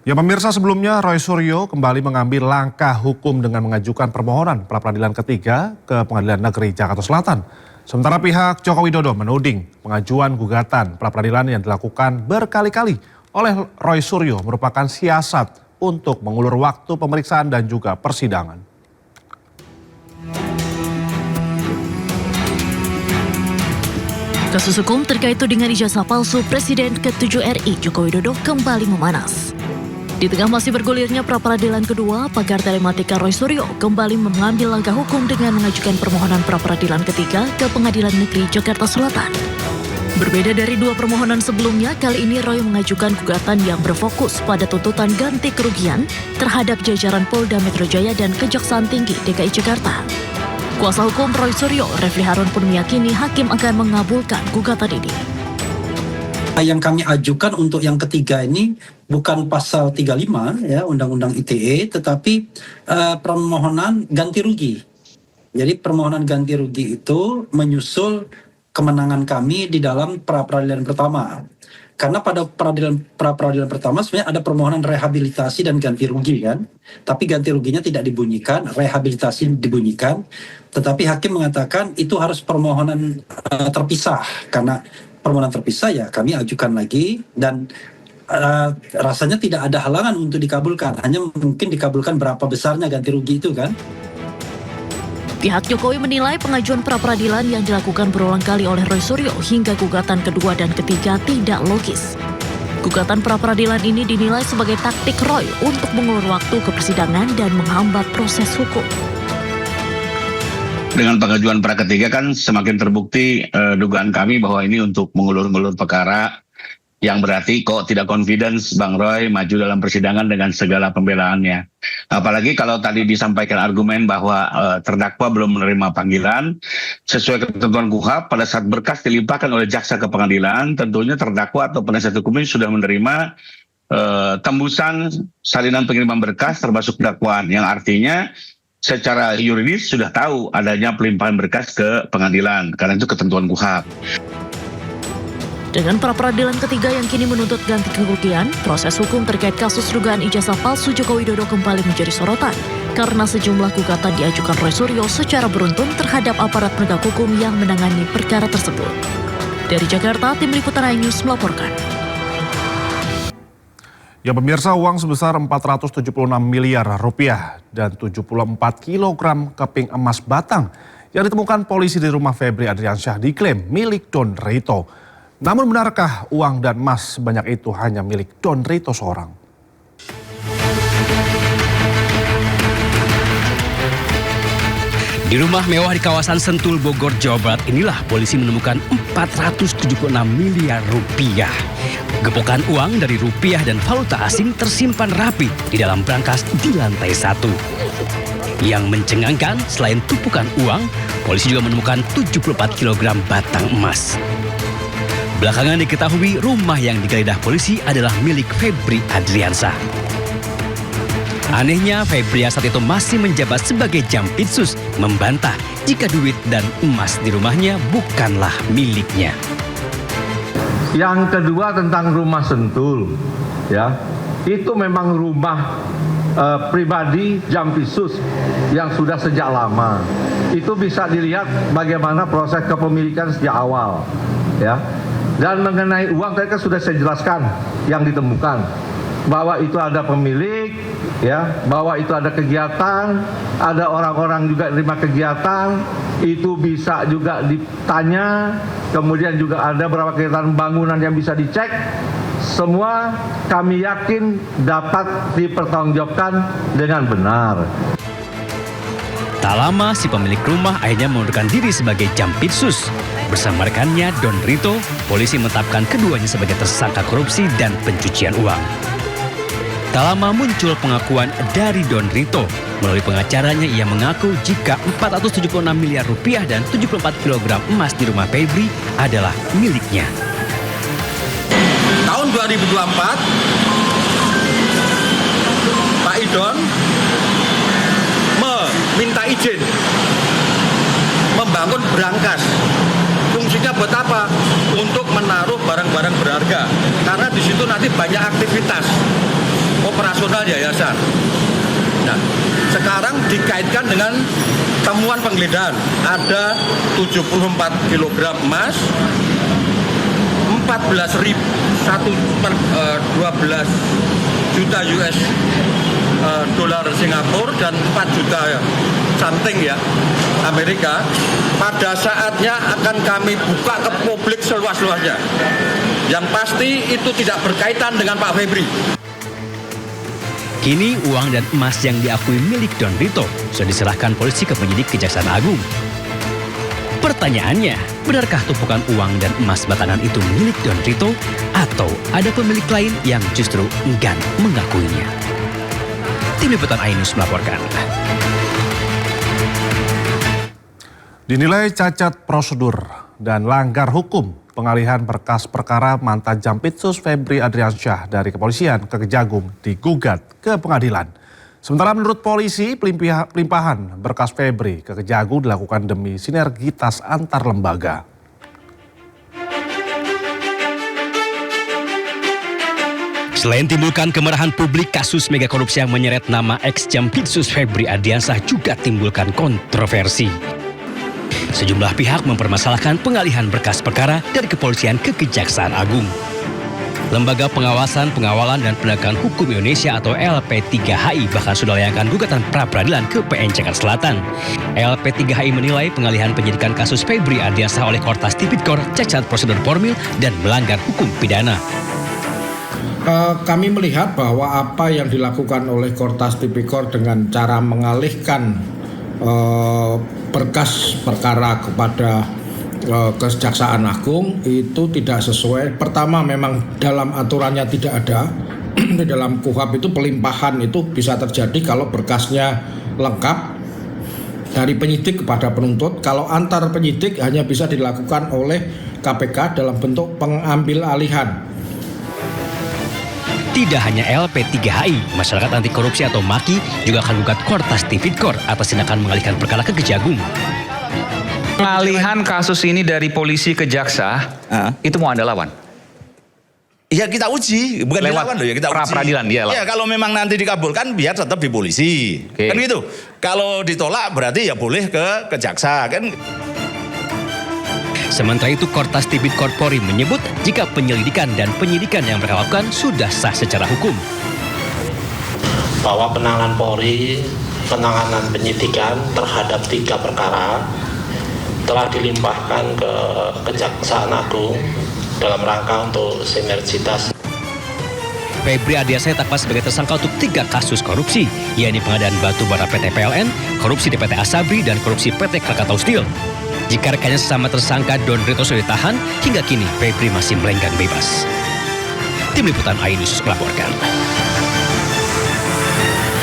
Ya pemirsa, sebelumnya Roy Suryo kembali mengambil langkah hukum dengan mengajukan permohonan pra-peradilan ketiga ke Pengadilan Negeri Jakarta Selatan. Sementara pihak Joko Widodo menuding pengajuan gugatan pra-peradilan yang dilakukan berkali-kali oleh Roy Suryo merupakan siasat untuk mengulur waktu pemeriksaan dan juga persidangan. Kasus hukum terkait tudingan ijazah palsu Presiden ke-7 RI Joko Widodo kembali memanas. Di tengah masih bergulirnya pra-peradilan kedua, pakar telematika Roy Suryo kembali mengambil langkah hukum dengan mengajukan permohonan pra-peradilan ketiga ke Pengadilan Negeri Jakarta Selatan. Berbeda dari dua permohonan sebelumnya, kali ini Roy mengajukan gugatan yang berfokus pada tuntutan ganti kerugian terhadap jajaran Polda Metro Jaya dan Kejaksaan Tinggi DKI Jakarta. Kuasa hukum Roy Suryo, Refli Harun pun meyakini hakim akan mengabulkan gugatan ini. Yang kami ajukan untuk yang ketiga ini bukan pasal 35 ya Undang-Undang ITE, tetapi permohonan ganti rugi. Jadi permohonan ganti rugi itu menyusul kemenangan kami di dalam pra-peradilan pertama. Karena pada pra-peradilan pertama sebenarnya ada permohonan rehabilitasi dan ganti rugi kan. Tapi ganti ruginya tidak dibunyikan, rehabilitasi dibunyikan. Tetapi hakim mengatakan itu harus permohonan terpisah. Karena permohonan terpisah ya kami ajukan lagi dan rasanya tidak ada halangan untuk dikabulkan. Hanya mungkin dikabulkan berapa besarnya ganti rugi itu kan. Pihak Jokowi menilai pengajuan pra-peradilan yang dilakukan berulang kali oleh Roy Suryo hingga gugatan kedua dan ketiga tidak logis. Gugatan pra-peradilan ini dinilai sebagai taktik Roy untuk mengulur waktu ke persidangan dan menghambat proses hukum. Dengan pengajuan pra ketiga kan semakin terbukti dugaan kami bahwa ini untuk mengulur-ngulur perkara, yang berarti kok tidak confidence Bang Roy maju dalam persidangan dengan segala pembelaannya. Apalagi kalau tadi disampaikan argumen bahwa terdakwa belum menerima panggilan, sesuai ketentuan KUHP pada saat berkas dilimpahkan oleh jaksa ke pengadilan, tentunya terdakwa atau penasihat hukumnya sudah menerima tembusan salinan pengiriman berkas termasuk dakwaan, yang artinya secara yuridis sudah tahu adanya pelimpahan berkas ke pengadilan, karena itu ketentuan KUHP. Dengan pra-peradilan ketiga yang kini menuntut ganti kerugian, proses hukum terkait kasus dugaan ijazah palsu Joko Widodo kembali menjadi sorotan karena sejumlah gugatan diajukan Roy Suryo secara beruntun terhadap aparat penegak hukum yang menangani perkara tersebut. Dari Jakarta, Tim Liputan iNews melaporkan. Ya pemirsa, uang sebesar 476 miliar rupiah dan 74 kilogram keping emas batang yang ditemukan polisi di rumah Febri Adriansyah diklaim milik Don Rito. Namun benarkah uang dan emas sebanyak itu hanya milik Don Rito seorang? Di rumah mewah di kawasan Sentul, Bogor, Jawa Barat inilah polisi menemukan 476 miliar rupiah. Gepokan uang dari rupiah dan valuta asing tersimpan rapi di dalam brankas di lantai 1. Yang mencengangkan, selain tumpukan uang, polisi juga menemukan 74 kg batang emas. Belakangan diketahui rumah yang digeledah polisi adalah milik Febri Adriansyah. Anehnya, Febri saat itu masih menjabat sebagai Jampitsus, membantah jika duit dan emas di rumahnya bukanlah miliknya. Yang kedua tentang rumah Sentul, ya, itu memang rumah pribadi Jampitsus yang sudah sejak lama. Itu bisa dilihat bagaimana proses kepemilikan sejak awal, ya. Dan mengenai uang tadi kan sudah saya jelaskan yang ditemukan, bahwa itu ada pemilik, ya, bahwa itu ada kegiatan, ada orang-orang juga terima kegiatan, itu bisa juga ditanya, kemudian juga ada beberapa kegiatan bangunan yang bisa dicek. Semua kami yakin dapat dipertanggungjawabkan dengan benar. Tak lama si pemilik rumah akhirnya mengundurkan diri sebagai Jampitsus. Bersama rekannya Don Rito, polisi menetapkan keduanya sebagai tersangka korupsi dan pencucian uang. Tak lama muncul pengakuan dari Don Rito. Melalui pengacaranya ia mengaku jika 476 miliar rupiah dan 74 kg emas di rumah Febri adalah miliknya. Tahun 2024, Pak Idon meminta izin membangun brankas. Fungsinya buat apa? Untuk menaruh barang-barang berharga. Karena di situ nanti banyak aktivitas. operasional yayasan. Nah, sekarang dikaitkan dengan temuan penggeledahan. Ada 74 kg emas, 12 juta US dolar Singapura dan 4 juta something ya Amerika. Pada saatnya akan kami buka ke publik seluas-luasnya. Yang pasti itu tidak berkaitan dengan Pak Febri. Kini uang dan emas yang diakui milik Don Rito sudah diserahkan polisi ke penyidik Kejaksaan Agung. Pertanyaannya, benarkah tumpukan uang dan emas batangan itu milik Don Rito atau ada pemilik lain yang justru enggan mengakuinya? Tim Liputan Ainus melaporkan. Dinilai cacat prosedur dan langgar hukum pengalihan berkas perkara mantan Jampitsus Febri Adriansyah dari kepolisian ke Kejagung digugat ke pengadilan. Sementara menurut polisi, pelimpahan berkas Febri ke Kejagung dilakukan demi sinergitas antar lembaga. Selain timbulkan kemarahan publik, kasus mega korupsi yang menyeret nama ex-Jampitsus Febri Adriansyah juga timbulkan kontroversi. Sejumlah pihak mempermasalahkan pengalihan berkas perkara dari kepolisian ke Kejaksaan Agung. Lembaga Pengawasan, Pengawalan, dan Penegakan Hukum Indonesia atau LP3HI bahkan sudah melayangkan gugatan pra-peradilan ke PN Jakarta Selatan. LP3HI menilai pengalihan penyidikan kasus Febri Adriansyah oleh Kortas Tipikor cacat prosedur formil dan melanggar hukum pidana. Kami melihat bahwa apa yang dilakukan oleh Kortas Tipikor dengan cara mengalihkan berkas perkara kepada Kejaksaan Agung itu tidak sesuai. Pertama, memang dalam aturannya tidak ada. Di dalam KUHP itu pelimpahan itu bisa terjadi kalau berkasnya lengkap dari penyidik kepada penuntut. Kalau antar penyidik hanya bisa dilakukan oleh KPK dalam bentuk pengambil alihan. Tidak hanya LP3HI, masyarakat anti korupsi atau MAKI juga akan gugat Kortas Tipikor atas tindakan mengalihkan perkara ke Kejagung. Pengalihan kasus ini dari polisi ke jaksa, itu mau Anda lawan? Ya kita uji, bukan lewat dilawan loh ya, kita uji. pra-peradilan dia lah. Ya kalau memang nanti dikabulkan biar tetap di polisi. Oke. Kan gitu. Kalau ditolak berarti ya boleh ke jaksa kan. Sementara itu, Kortas Tipikor Polri menyebut jika penyelidikan dan penyidikan yang mereka lakukan sudah sah secara hukum. Bahwa penanganan Polri, penanganan penyidikan terhadap 3 perkara telah dilimpahkan ke Kejaksaan Agung dalam rangka untuk sinergitas. Febri Adriansyah ditetapkan sebagai tersangka untuk 3 kasus korupsi, yakni pengadaan batu bara PT PLN, korupsi di PT Asabri, dan korupsi PT Krakatau Steel. Jika rekannya sesama tersangka Don Rito sudah ditahan, hingga kini Febri masih melenggang bebas. Tim Liputan Ainus melaporkan.